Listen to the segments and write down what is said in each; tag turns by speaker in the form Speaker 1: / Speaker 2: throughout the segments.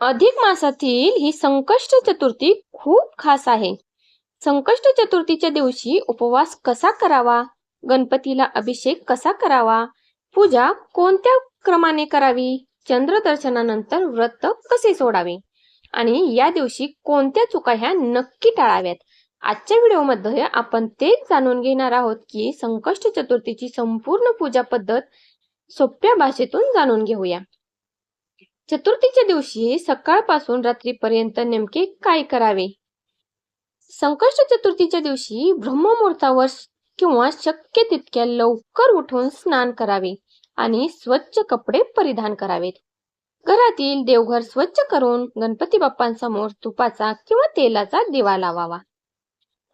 Speaker 1: अधिक मासातील ही संकष्ट चतुर्थी खूप खास आहे. संकष्ट चतुर्थीच्या दिवशी उपवास कसा करावा, गणपतीला अभिषेक कसा करावा, पूजा कोणत्या क्रमाने करावी, चंद्रदर्शनानंतर व्रत कसे सोडावे आणि या दिवशी कोणत्या चुका ह्या नक्की टाळाव्यात. आजच्या व्हिडिओमध्ये आपण तेच जाणून घेणार आहोत की संकष्ट चतुर्थीची संपूर्ण पूजा पद्धत सोप्या भाषेतून जाणून घेऊया. चतुर्थीच्या दिवशी सकाळपासून रात्रीपर्यंत नेमके काय करावे? संकष्ट चतुर्थीच्या दिवशी ब्रह्ममुहूर्तावर किंवा शक्य तितक्या लवकर उठून स्नान करावे आणि स्वच्छ कपडे परिधान करावेत. घरातील देवघर स्वच्छ करून गणपती बाप्पांसमोर तुपाचा किंवा तेलाचा दिवा लावावा.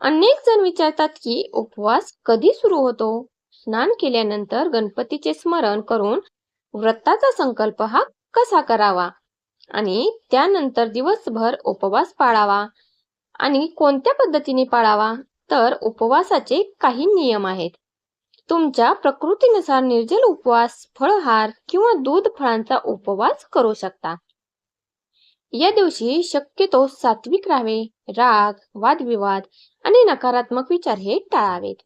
Speaker 1: अनेक जण विचारतात की उपवास कधी सुरू होतो? स्नान केल्यानंतर गणपतीचे स्मरण करून व्रताचा संकल्प हा कसा करावा आणि त्यानंतर दिवसभर उपवास पाळावा आणि कोणत्या पद्धतीने पाळावा, तर उपवासाचे काही नियम आहेत. तुमच्या प्रकृतीनुसार निर्जल उपवास, फळाहार किंवा दूध फळांचा उपवास करू शकता. या दिवशी शक्यतो सात्विक राहावे, राग, वादविवाद आणि नकारात्मक विचार हे टाळावेत.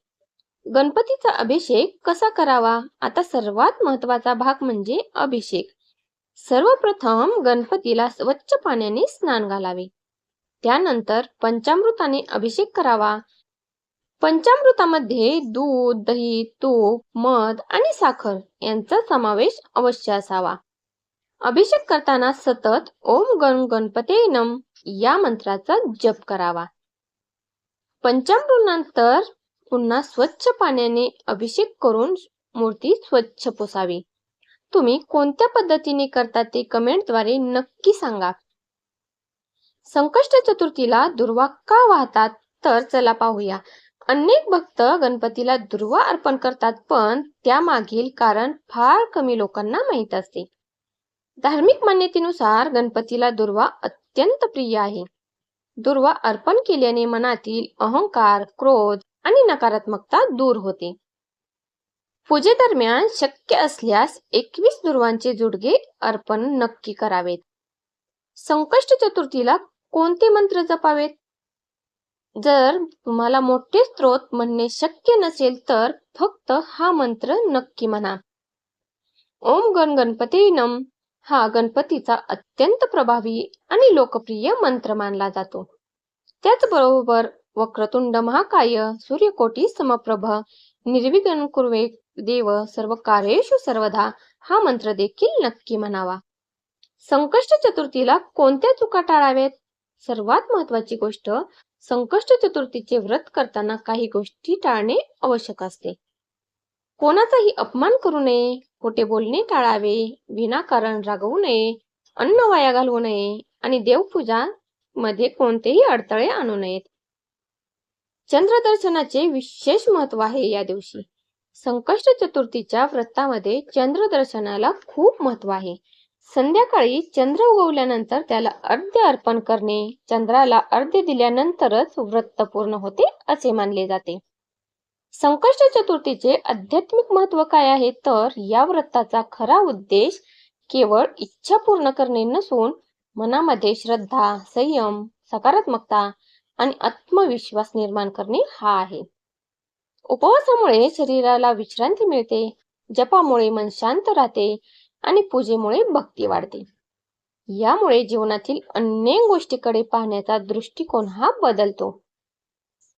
Speaker 1: गणपतीचा अभिषेक कसा करावा? आता सर्वात महत्वाचा भाग म्हणजे अभिषेक. सर्वप्रथम गणपतीला स्वच्छ पाण्याने स्नान घालावे. त्यानंतर पंचामृताने अभिषेक करावा. पंचामृतामध्ये दूध, दही, तूप, मध आणि साखर यांचा समावेश अवश्य असावा. अभिषेक करताना सतत ओम गण गणपते नम या मंत्राचा जप करावा. पंचामृतानंतर पुन्हा स्वच्छ पाण्याने अभिषेक करून मूर्ती स्वच्छ पुसावी. तुम्ही कोणत्या पद्धतीने करता ते कमेंटद्वारे नक्की सांगा. संकष्ट चतुर्थीला दुर्वा का वाहतात? तर चला पाहूया. अनेक भक्त गणपतीला दुर्वा अर्पण करतात, पण त्यामागील कारण फार कमी लोकांना माहीत असते. धार्मिक मान्यतेनुसार गणपतीला दुर्वा अत्यंत प्रिय आहे. दुर्वा अर्पण केल्याने मनातील अहंकार, क्रोध आणि नकारात्मकता दूर होते. पूजेदरम्यान शक्य असल्यास 21 दुर्वांचे जुडगे अर्पण नक्की करावेत. संकष्ट चतुर्थीला कोणते मंत्र जपावेत? जर तुम्हाला मोठे स्तोत्र म्हणणे शक्य नसेल तर फक्त हा मंत्र नक्की म्हणा. ओम गण गणपते नम हा गणपतीचा अत्यंत प्रभावी आणि लोकप्रिय मंत्र मानला जातो. त्याचबरोबर वक्रतुंड महाकाय, सूर्यकोटी समप्रभ, निर्विघ्नं कुर्वे देव, सर्व कार्येषु सर्वदा हा मंत्र देखील नक्की म्हणावा. संकष्ट चतुर्थीला कोणत्या चुका टाळाव्यात? सर्वात महत्वाची गोष्ट, संकष्ट चतुर्थीचे व्रत करताना काही गोष्टी टाळणे आवश्यक असते. कोणाचाही अपमान करू नये, खोटे बोलणे टाळावे, विनाकारण रागवू नये, अन्न वाया घालवू नये आणि देवपूजा मध्ये कोणतेही अडथळे आणू नयेत. चंद्रदर्शनाचे विशेष महत्व आहे या दिवशी. संकष्ट चतुर्थीच्या व्रतामध्ये चंद्रदर्शनाला खूप महत्व आहे. संध्याकाळी चंद्र उगवल्यानंतर त्याला अर्घ्य अर्पण करणे, चंद्राला अर्घ्य दिल्यानंतरच व्रत पूर्ण होते असे मानले जाते. संकष्ट चतुर्थीचे आध्यात्मिक महत्व काय आहे? तर या व्रताचा खरा उद्देश केवळ इच्छा पूर्ण करणे नसून मनामध्ये श्रद्धा, संयम, सकारात्मकता आणि आत्मविश्वास निर्माण करणे हा आहे. उपवासामुळे शरीराला विश्रांती मिळते, जपामुळे मन शांत राहते आणि पूजेमुळे भक्ती वाढते. यामुळे जीवनातील अनेक गोष्टीकडे पाहण्याचा दृष्टिकोन हा बदलतो.